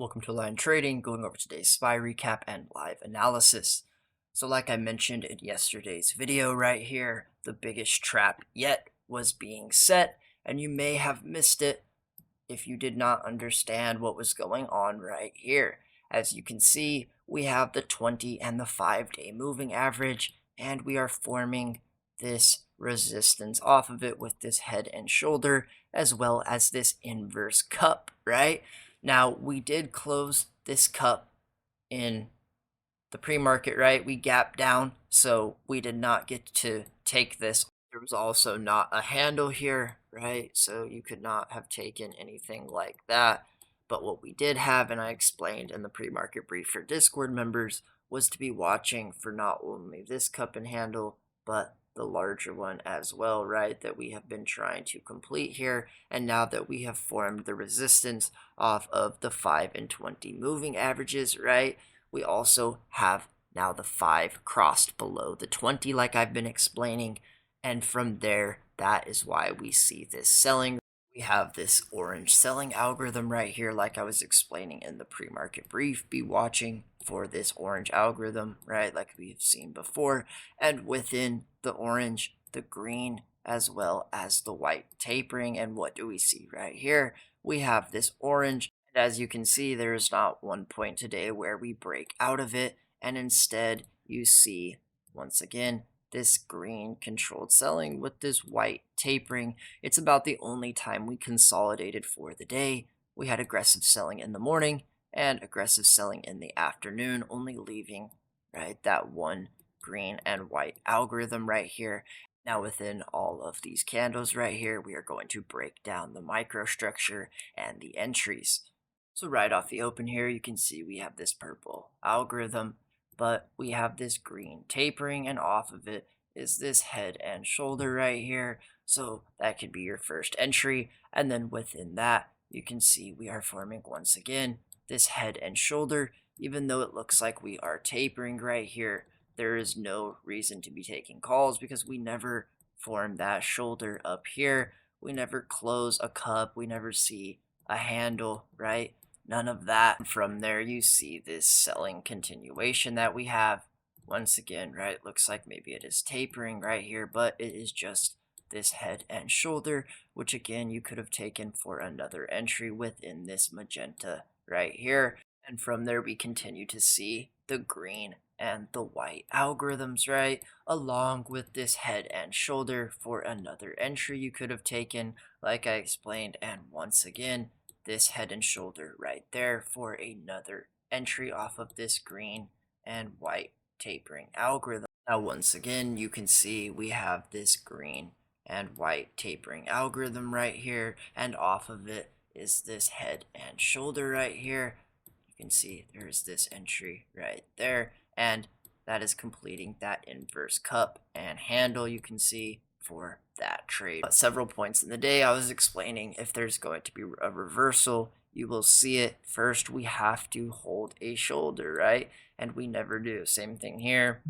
Welcome to Line Trading, going over today's SPY recap and live analysis. So like I mentioned in yesterday's video right here, the biggest trap yet was being set, and you may have missed it if you did not understand what was going on right here. As you can see, we have the 20 and the 5-day moving average, and we are forming this resistance off of it with this head and shoulder, as well as this inverse cup, right? Now, we did close this cup in the pre-market, right? We gapped down, so we did not get to take this. There was also not a handle here, right? So you could not have taken anything like that. But what we did have, and I explained in the pre-market brief for Discord members, was to be watching for not only this cup and handle, but the larger one as well, right? That we have been trying to complete here. And now that we have formed the resistance off of the 5 and 20 moving averages, right? We also have now the 5 crossed below the 20 like I've been explaining, and from there that is why we see this selling. We have this orange selling algorithm right here like I was explaining in the pre-market brief. Be watching for this orange algorithm, right, like we've seen before, and within the orange, the green, as well as the white tapering. And what do we see right here? We have this orange. As you can see, there is not one point today where we break out of it, and instead you see, once again, this green controlled selling with this white tapering. It's about the only time we consolidated for the day. We had aggressive selling in the morning and aggressive selling in the afternoon, only leaving, right, that one green and white algorithm right here. Now within all of these candles right here, we are going to break down the microstructure and the entries. So right off the open here, you can see we have this purple algorithm, but we have this green tapering, and off of it is this head and shoulder right here. So that could be your first entry. And then within that, you can see we are forming once again this head and shoulder. Even though it looks like we are tapering right here, there is no reason to be taking calls because we never form that shoulder up here. We never close a cup. We never see a handle, right? None of that. From there, you see this selling continuation that we have. Once again, right, looks like maybe it is tapering right here, but it is just this head and shoulder, which again, you could have taken for another entry within this magenta right here. And from there, we continue to see the green and the white algorithms, right, along with this head and shoulder for another entry you could have taken, like I explained. And once again, this head and shoulder right there for another entry off of this green and white tapering algorithm. Now once again, you can see we have this green and white tapering algorithm right here, and off of it is this head and shoulder right here. You can see there's this entry right there, and that is completing that inverse cup and handle you can see for that trade. At several points in the day, I was explaining if there's going to be a reversal, you will see it. First, we have to hold a shoulder, right? And we never do. Same thing here,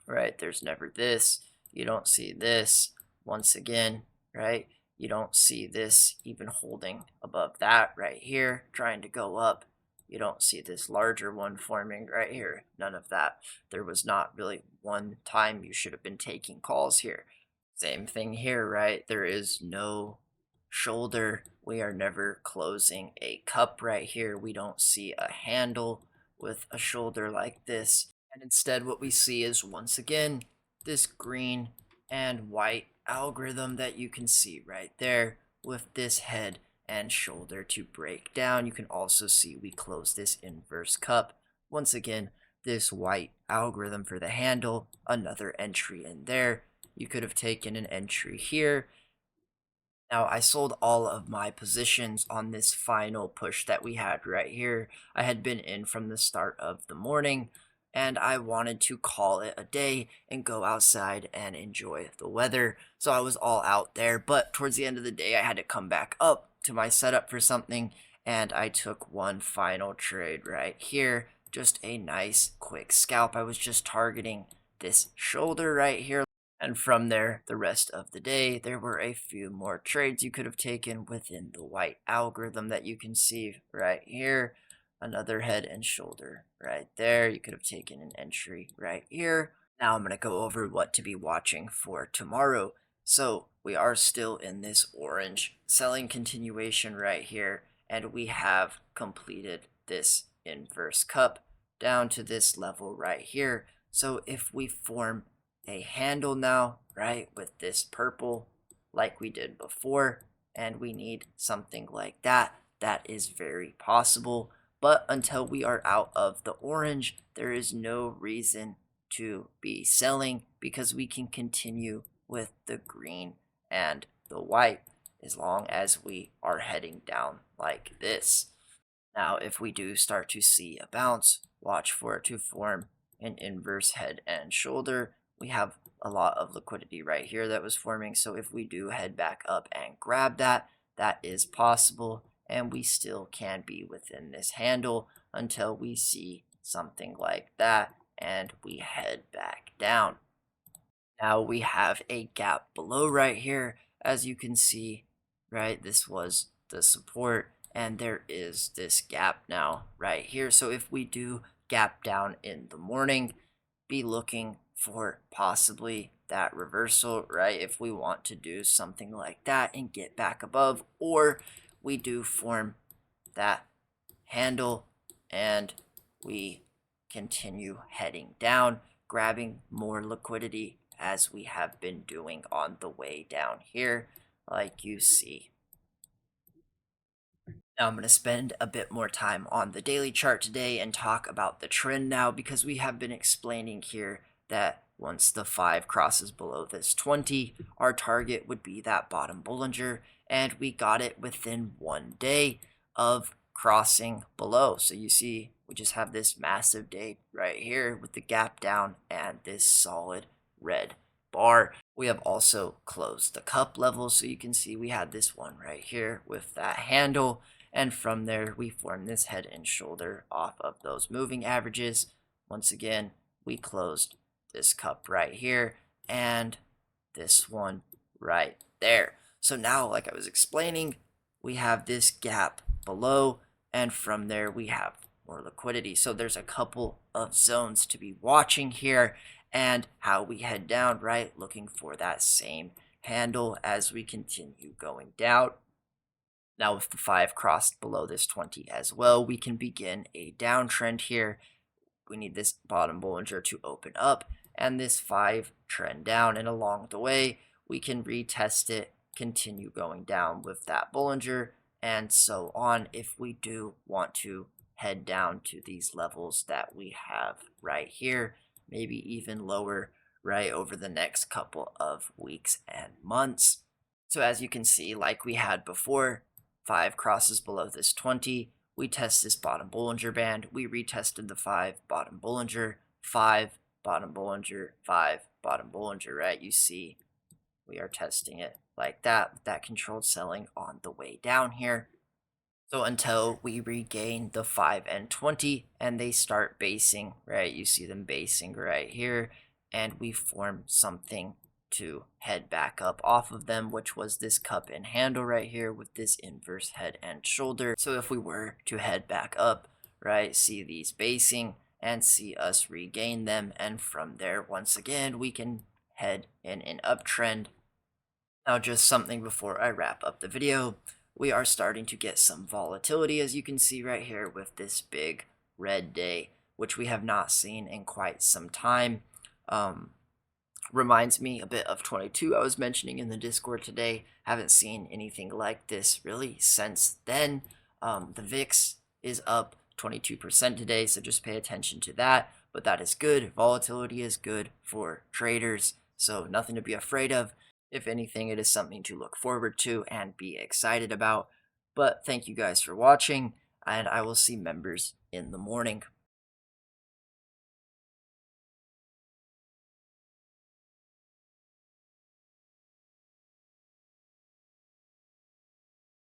right? There's never this. You don't see this. Once again, right? You don't see this even holding above that right here, trying to go up. You don't see this larger one forming right here. None of that. There was not really one time you should have been taking calls here. Same thing here, right? There is no shoulder. We are never closing a cup right here. We don't see a handle with a shoulder like this. And instead what we see is, once again, this green and white algorithm that you can see right there with this head and shoulder to break down. You can also see we close this inverse cup. Once again, this white algorithm for the handle, another entry in there. You could have taken an entry here. Now, I sold all of my positions on this final push that we had right here. I had been in from the start of the morning, and I wanted to call it a day and go outside and enjoy the weather. So I was all out there, but towards the end of the day, I had to come back up to my setup for something, and I took one final trade right here. Just a nice quick scalp. I was just targeting this shoulder right here. And from there, the rest of the day, there were a few more trades you could have taken within the white algorithm that you can see right here. another head and shoulder right there. You could have taken an entry right here. Now I'm going to go over what to be watching for tomorrow. So we are still in this orange selling continuation right here, and we have completed this inverse cup down to this level right here. So if we form a handle now, right, with this purple like we did before, and we need something like that, that is very possible. But until we are out of the orange, there is no reason to be selling because we can continue with the green and the white as long as we are heading down like this. Now, if we do start to see a bounce, watch for it to form an inverse head and shoulder. We have a lot of liquidity right here that was forming. So if we do head back up and grab that, that is possible. And we still can be within this handle until we see something like that and we head back down. Now we have a gap below right here. As you can see, right, this was the support and there is this gap now right here. So if we do gap down in the morning, be looking for possibly that reversal, right? If we want to do something like that and get back above, or we do form that handle and we continue heading down, grabbing more liquidity as we have been doing on the way down here, like you see. Now I'm going to spend a bit more time on the daily chart today and talk about the trend now, because we have been explaining here that once the 5 crosses below this 20, our target would be that bottom Bollinger, and we got it within 1 day of crossing below. So you see, we just have this massive day right here with the gap down and this solid red bar. We have also closed the cup level, so you can see we had this one right here with that handle, and from there we formed this head and shoulder off of those moving averages. Once again, we closed this cup right here and this one right there. So now, like I was explaining, we have this gap below, and from there we have more liquidity. So there's a couple of zones to be watching here, and how we head down, right, looking for that same handle as we continue going down. Now if the 5 crossed below this 20 as well, we can begin a downtrend here. We need this bottom Bollinger to open up and this 5 trend down, and along the way we can retest it, continue going down with that Bollinger, and so on if we do want to head down to these levels that we have right here, maybe even lower, right, over the next couple of weeks and months. So as you can see, like we had before, 5 crosses below this 20, we test this bottom Bollinger Band, we retested the 5, bottom Bollinger, 5, bottom Bollinger, 5, bottom Bollinger, right? You see we are testing it like that with that controlled selling on the way down here. So until we regain the 5 and 20 and they start basing, right? You see them basing right here, and we form something to head back up off of them, which was this cup and handle right here with this inverse head and shoulder. So if we were to head back up, right, see these basing and see us regain them, and from there, once again, we can head in an uptrend. Now just something before I wrap up the video. We are starting to get some volatility, as you can see right here with this big red day, which we have not seen in quite some time. Reminds me a bit of 22 I was mentioning in the Discord today. Haven't seen anything like this really since then. The VIX is up 22% today, so just pay attention to that. But that is good. Volatility is good for traders, so nothing to be afraid of. If anything, it is something to look forward to and be excited about. But thank you guys for watching, and I will see members in the morning.